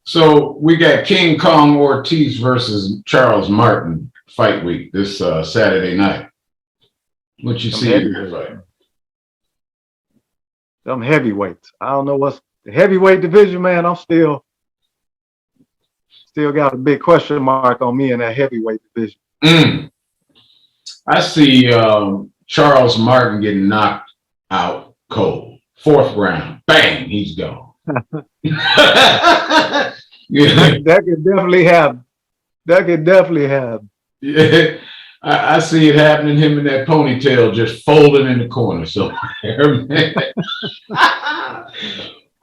So we got King Kong Ortiz versus Charles Martin fight week this Saturday night. What you see in that fight? Them heavyweights. I don't know what's the heavyweight division, man. I'm still got a big question mark on me in that heavyweight division. I see Charles Martin getting knocked out cold. 4th round. Bang, he's gone. Yeah. That could definitely happen. That could definitely happen. Yeah, I see it happening. Him in that ponytail just folding in the corner somewhere, man.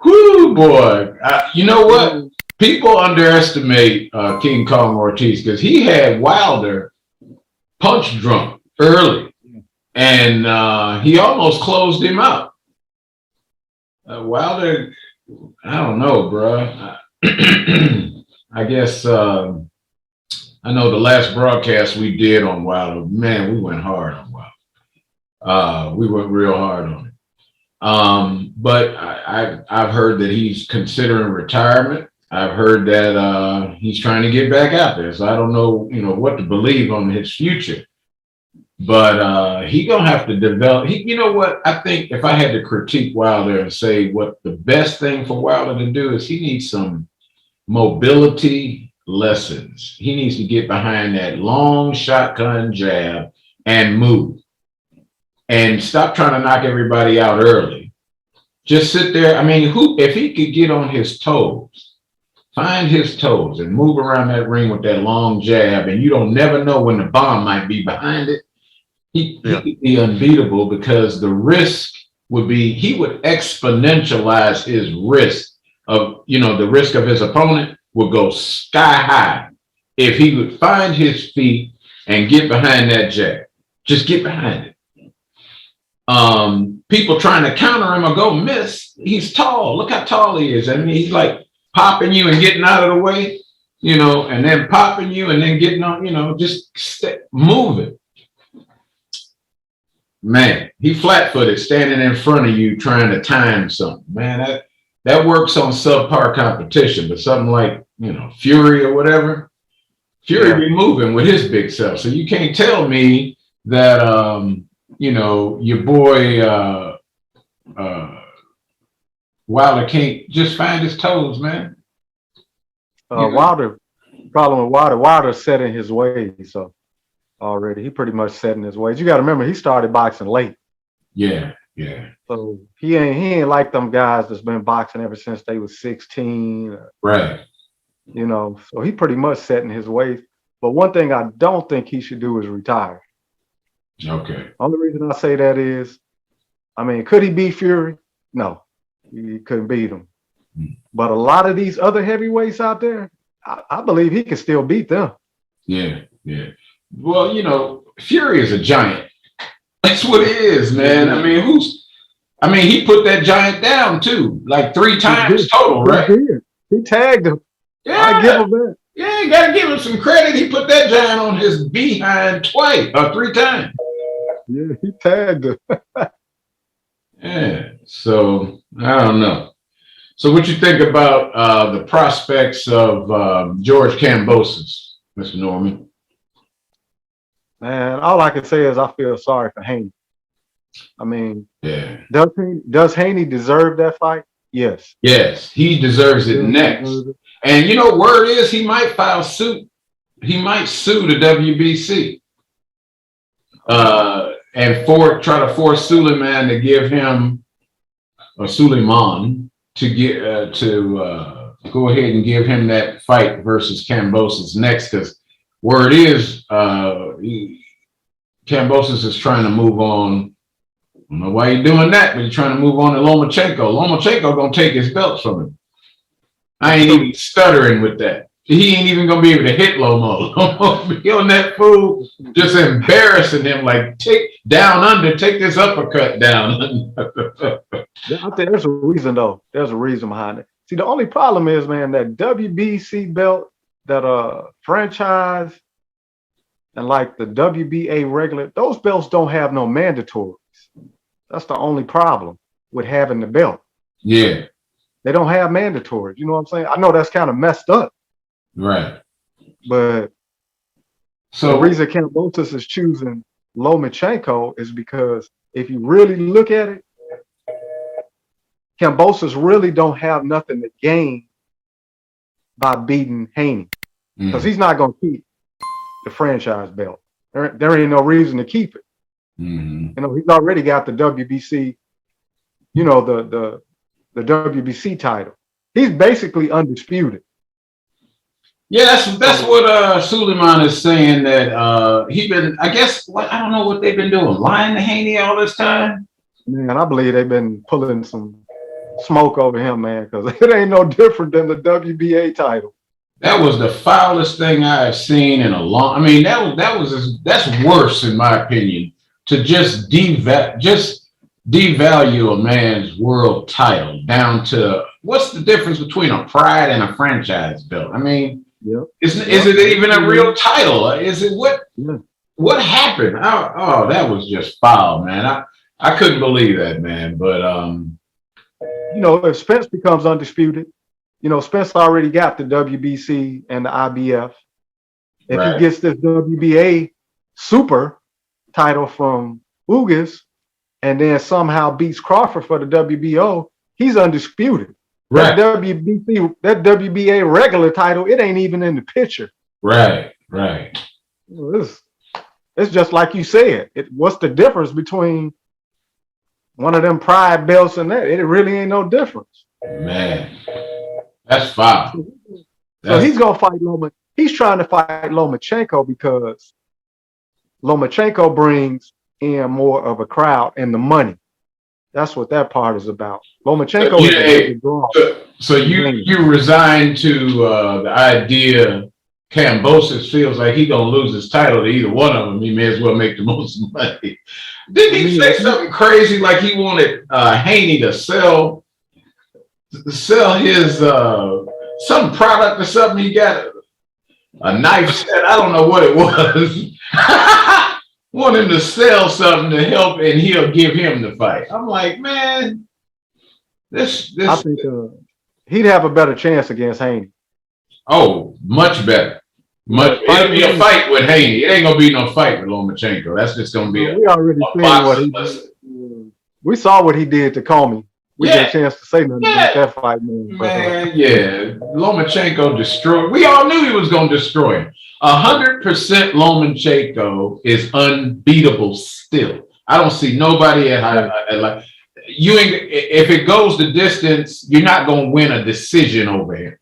Whoo, boy. You know what? People underestimate King Kong Ortiz because he had Wilder punch drunk early, and he almost closed him out. Wilder, I don't know, bro. I guess I know the last broadcast we did on Wilder, man, we went hard on Wilder. We went real hard on it. But I've heard that he's considering retirement. I've heard that he's trying to get back out there. So I don't know, what to believe on his future. But he gonna have to develop. You know what? I think if I had to critique Wilder and say what the best thing for Wilder to do is he needs some mobility lessons. He needs to get behind that long shotgun jab and move. And stop trying to knock everybody out early. Just sit there. I mean, if he could get on his toes, find his toes and move around that ring with that long jab, and you don't never know when the bomb might be behind it. He could be unbeatable because the risk would be, he would exponentialize his risk of, the risk of his opponent would go sky high if he would find his feet and get behind that jab. Just get behind it. People trying to counter him or go miss. He's tall. Look how tall he is. I mean, he's like popping you and getting out of the way, and then popping you and then getting on, just moving. Man, he flat-footed standing in front of you trying to time something. Man, that works on subpar competition, but something like, Fury or whatever, Fury be moving with his big self. So you can't tell me that, your boy Wilder can't just find his toes, man. Wilder, problem with Wilder's set in his ways, so. Already, he pretty much set in his ways. You got to remember, he started boxing late. Yeah. So he ain't like them guys that's been boxing ever since they was 16. Right. So he pretty much set in his ways. But one thing I don't think he should do is retire. Okay. Only reason I say that is, could he beat Fury? No, he couldn't beat him. But a lot of these other heavyweights out there, I believe he can still beat them. Yeah. Well, Fury is a giant. That's what it is, man. He put that giant down too, like 3 times total, right? He tagged him. Yeah. I give him that. Yeah, you gotta give him some credit. He put that giant on his behind 3 times. Yeah, he tagged him. Yeah. So I don't know. So what you think about the prospects of George Kambosos, Mr. Norman? Man, all I can say is I feel sorry for Haney. Does Haney deserve that fight? Yes. Yes, he deserves it next. And word is he might file suit. He might sue the WBC and try to force Suleiman to give him, or Suleiman to get go ahead and give him that fight versus Kambosos next, because word is Kambosos is trying to move on. I don't know why he's doing that, but he's trying to move on to Lomachenko. Lomachenko gonna take his belts from him. I ain't even stuttering with that. He ain't even gonna be able to hit Lomo. Lomo be on that fool, just embarrassing him, like take this uppercut down. I think there's a reason though. There's a reason behind it. See, the only problem is, man, that WBC belt, that franchise, And like the WBA regular, those belts don't have no mandatories. That's the only problem with having the belt. Yeah. They don't have mandatories. You know what I'm saying? I know that's kind of messed up, Right. but So the reason Kambosos is choosing Lomachenko is because if you really look at it, Kambosos really don't have nothing to gain by beating Haney because he's not going to keep the franchise belt. There ain't no reason to keep it. You know, he's already got the WBC, you know, the WBC title. He's basically undisputed. yeah, that's what Suleiman is saying, that he been, I guess, I don't know what they've been doing, lying to Haney all this time. Man, I believe they've been pulling some smoke over him, man, because it ain't no different than the WBA title. That was the foulest thing I have seen in a long. I mean, that's worse in my opinion, to just devalue a man's world title down to, what's the difference between a pride and a franchise belt? I mean, is it even a real title? Is it what happened? Oh, that was just foul, man. I couldn't believe that, man. But you know, if Spence becomes undisputed, you know, Spence already got the WBC and the IBF. If he gets this WBA super title from Ugas and then somehow beats Crawford for the WBO, he's undisputed. Right. That WBA regular title, it ain't even in the picture. Right. It's just like you said. What's the difference between one of them pride belts and that? It really ain't no difference. Man, that's foul. So he's gonna fight Loma. He's trying to fight Lomachenko because Lomachenko brings in more of a crowd and the money. That's what that part is about. Lomachenko is a draw. So you resigned to the idea Kambosos feels like he gonna lose his title to either one of them. He may as well make the most money. Didn't he say something crazy like he wanted Haney to sell his some product or something? He got a knife set. I don't know what it was. Want him to sell something to help, and he'll give him the fight. I'm like, man, this. I think he'd have a better chance against Haney. Oh, much better. It'll be a fight with Haney. It ain't gonna be no fight with Lomachenko. That's just gonna be we already seen what he did. We saw what he did to Comey. We get a chance to say nothing about that fight, man. Lomachenko destroyed. We all knew he was gonna destroy him. 100% Lomachenko is unbeatable still. I don't see nobody like you. If it goes the distance, you're not gonna win a decision over him.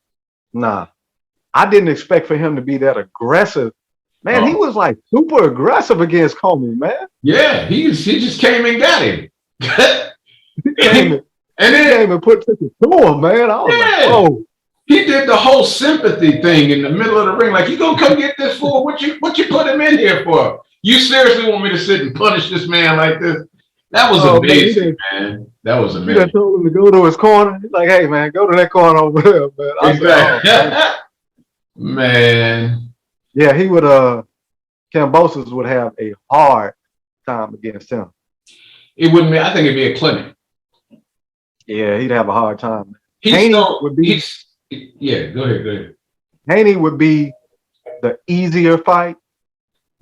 Nah, I didn't expect for him to be that aggressive. Man, he was like super aggressive against Comey, man. Yeah, he just came and got him. He came and put it to him, man. I was like, whoa. He did the whole sympathy thing in the middle of the ring. Like, you gonna come get this fool? What you put him in here for? You seriously want me to sit and punish this man like this? That was amazing, man. That was amazing. He told him to go to his corner. He's like, hey, man, go to that corner over there, man. Exactly. Man. Yeah, he would, Kambosos would have a hard time against him. It wouldn't be, I think it'd be a clinic. Yeah, he'd have a hard time. Yeah, go ahead. Haney would be the easier fight.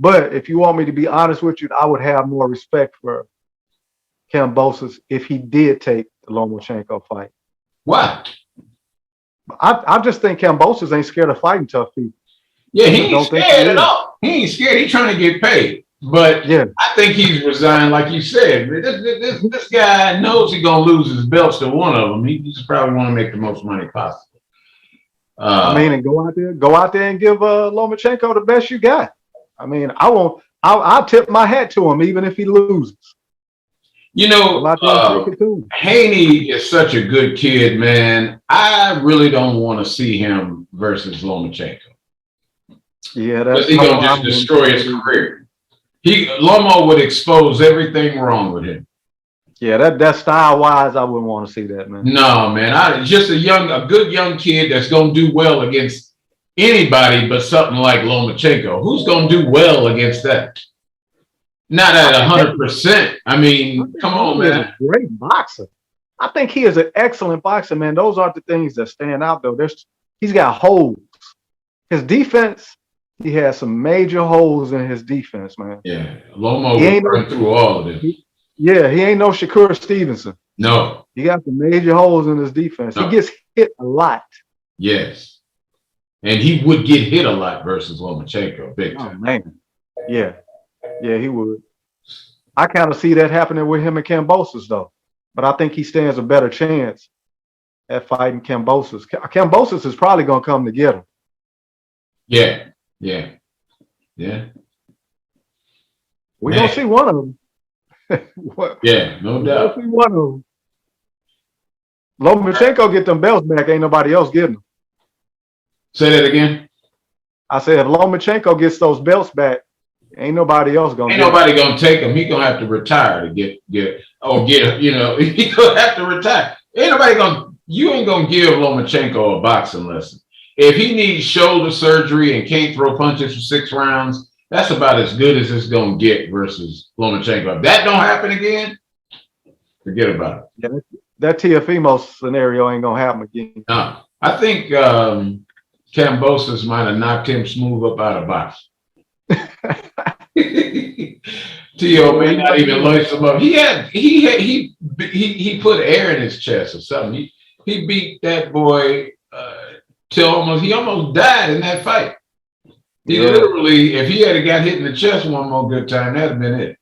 But if you want me to be honest with you, I would have more respect for Kambosos if he did take the Lomachenko fight. Why? I just think Kambosos ain't scared of fighting tough people. Yeah, he ain't scared at all. He ain't scared. He's trying to get paid. But I think he's resigned, like you said. This guy knows he's gonna lose his belts to one of them. He just probably want to make the most money possible. And go out there and give Lomachenko the best you got. I mean, I'll tip my hat to him even if he loses. You know, Haney is such a good kid, man. I really don't want to see him versus Lomachenko. Yeah, that's he's gonna just destroy his career. Lomo would expose everything wrong with him. Yeah, that style wise, I wouldn't want to see that, man. No, man. Just a good young kid that's gonna do well against anybody but something like Lomachenko. Who's going to do well against that? Not at 100%. I mean, come on, man. He's a great boxer. I think he is an excellent boxer, man. Those aren't the things that stand out, though. He's got holes. His defense, he has some major holes in his defense, man. Yeah, Lomo will run through all of this. Yeah, he ain't no Shakur Stevenson. No. He got some major holes in his defense. No. He gets hit a lot. Yes. And he would get hit a lot versus Lomachenko, big time. Oh, man. Yeah. Yeah, he would. I kind of see that happening with him and Kambosos, though. But I think he stands a better chance at fighting Kambosos. Kambosos is probably going to come to get him. Yeah. Yeah. Yeah. We're going to see one of them. Yeah, no doubt. We'll see one of them. Lomachenko get them belts back. Ain't nobody else getting them. Say that again. I said if Lomachenko gets those belts back, ain't nobody else gonna. Ain't nobody gonna take him. He gonna have to retire to get. You know, he gonna have to retire. Ain't nobody gonna. You ain't gonna give Lomachenko a boxing lesson. If he needs shoulder surgery and can't throw punches for 6 rounds, that's about as good as it's gonna get versus Lomachenko. If that don't happen again, forget about it. Yeah, that Teofimo scenario ain't gonna happen again. No, I think Kambosos might have knocked him smooth up out of boxing. Tio may not even lace him up. He put air in his chest or something. He beat that boy till he almost died in that fight. He literally, if he had got hit in the chest one more good time, that'd have been it.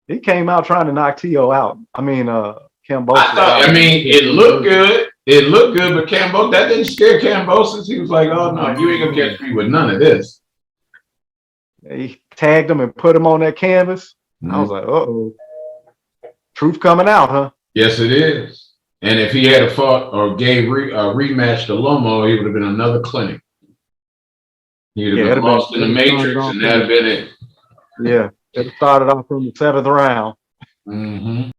He came out trying to knock Tio out. I mean, Kambosos. I mean, it looked good. It looked good, but that didn't scare Kambosos. He was like, "Oh no, you ain't gonna catch me with none of this." He tagged him and put him on that canvas. I was like, "Uh-oh, truth coming out, huh?" Yes, it is. And if he had fought or gave a rematch to Lomo, he would have been another clinic. He'd have been lost in the Matrix, and that'd have been it. Yeah, it started off from the 7th round. Mm-hmm.